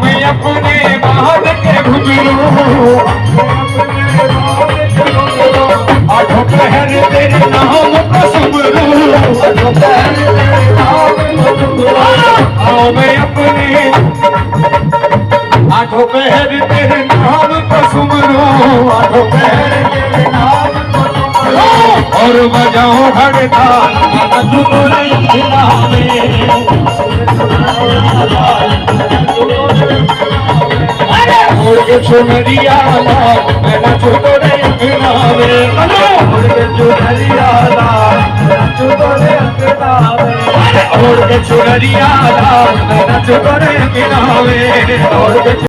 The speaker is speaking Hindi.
मैं अपने बाद के घुमरू आठों पहर तेरे नाम को सुमरू आओ मैं अपने आठों पहर तेरे नाम को सुमरू आठों पहर तेरे नाम को सुमरू और बजाओ हड़ताल चुनरिया मैं चुतो रे अंगनावे चुनरिया चुनरिया मैं चुतो रे अंगनावे